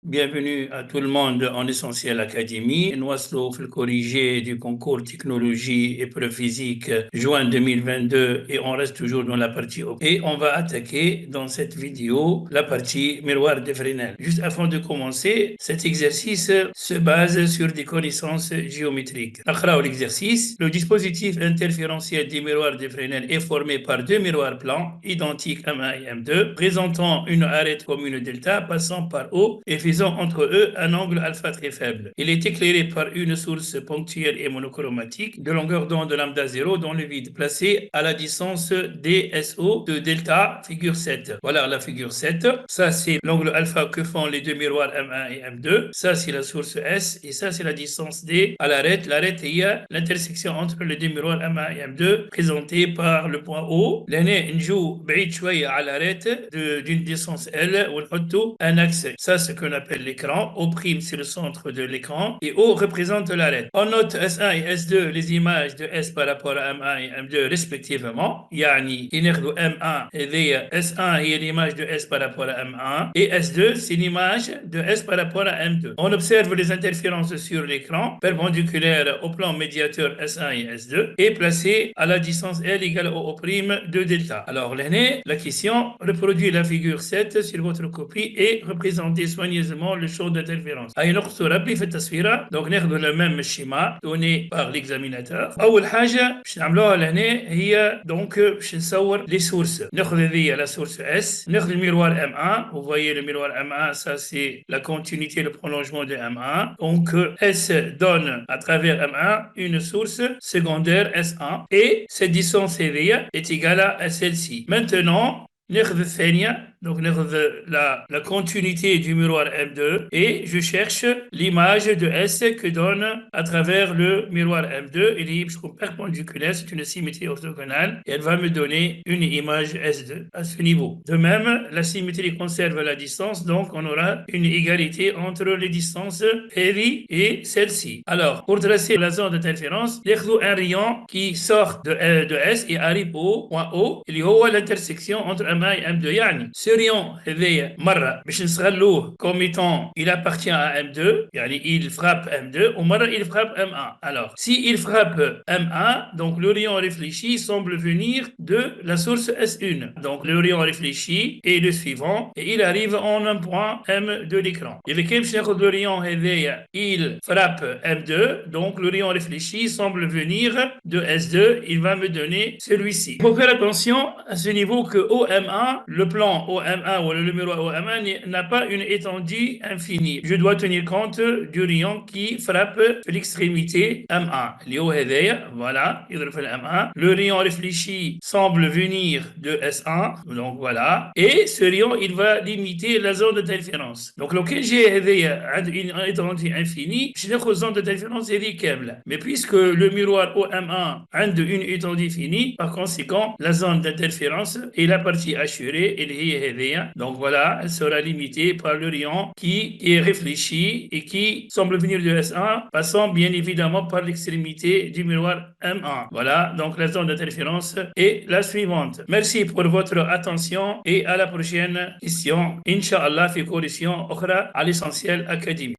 Bienvenue à tout le monde en Essentiel Académie. Nous sommes le corrigé du concours technologie épreuve physique juin 2022 et on reste toujours dans la partie et on va attaquer dans cette vidéo la partie miroir de Fresnel. Juste avant de commencer, cet exercice se base sur des connaissances géométriques. L'exercice, le dispositif interférentiel des miroirs de Fresnel est formé par deux miroirs plans identiques M1 et M2 présentant une arête commune delta passant par O et faisant entre eux un angle alpha très faible. Il est éclairé par une source ponctuelle et monochromatique de longueur d'onde lambda 0 dans le vide, placée à la distance DSO de delta, figure 7. Voilà la figure 7. Ça, c'est l'angle alpha que font les deux miroirs M1 et M2. Ça, c'est la source S. Et ça, c'est la distance D à l'arête. L'arête, il y a l'intersection entre les deux miroirs M1 et M2 présentée par le point O. L'année, نجو بعيد شوية à l'arête d'une distance L ونحطوا un axe. Ça, c'est ce qu'on appelle l'écran. O', c'est le centre de l'écran et O représente l'arête. On note S1 et S2 les images de S par rapport à M1 et M2 respectivement. يعني ناخذوا M1 هذه S1 هي l'image de S par rapport à M1 et S2 c'est l'image de S par rapport à M2. On observe les interférences sur l'écran perpendiculaires au plan médiateur S1 et S2 et placées à la distance L égale au O' de delta. Alors l'année, la question reproduit la figure 7 sur votre copie et représentez soigneusement le champ d'interférence. هاي نقصوا ربي في التصويره دونك ناخذوا le même schéma donné par l'examinateur. اول حاجه باش نعملوها لهنا هي دونك باش نصور les sources. ناخذ هذه la source S, ناخذ le miroir M1. Vous voyez le miroir M1, ça c'est la continuité, le prolongement de M1. Donc S donne à travers M1 une source secondaire S1 et cette distance est égale à celle-ci. Maintenant, ناخذ الثانيه donc la continuité du miroir M2 et je cherche l'image de S que donne à travers le miroir M2. Il est perpendiculaire, c'est une symétrie orthogonale et elle va me donner une image S2 à ce niveau. De même, la symétrie conserve la distance, donc on aura une égalité entre les distances heavy et celle-ci. Alors, pour tracer la zone d'interférence, ناخذ un rayon qui sort de S et arrive au point O اللي هو l'intersection entre M1 et M2. يعني ce rayon هذايا مرة باش نستغلوه comme étant il appartient à M2 يعني il frappe M2 ومرة il frappe M1. Alors si il frappe M1 donc le rayon réfléchi semble venir de la source S1. Donc le rayon réfléchi est le suivant et il arrive en un point M de l'écran. Et le le rayon هذايا il frappe M2 donc le rayon réfléchi semble venir de S2. Il va me donner celui-ci. Il faut faire attention à ce niveau que OM1, le plan OM1 ou le miroir OM1 n'a pas une étendue infinie. Je dois tenir compte du rayon qui frappe l'extrémité M1. Voilà, le rayon réfléchi semble venir de S1, donc voilà, et ce rayon il va limiter la zone d'interférence. Donc lequel j'ai une étendue infinie, j'ai une zone d'interférence كاملة. Mais puisque le miroir OM1 a une étendue finie, par conséquent la zone d'interférence est la partie assurée et donc voilà, elle sera limitée par le rayon qui est réfléchi et qui semble venir de S1, passant bien évidemment par l'extrémité du miroir M1. Voilà, donc la zone d'interférence est la suivante. Merci pour votre attention et à la prochaine question. Inch'Allah, في correction أخرى à l'essentiel académique.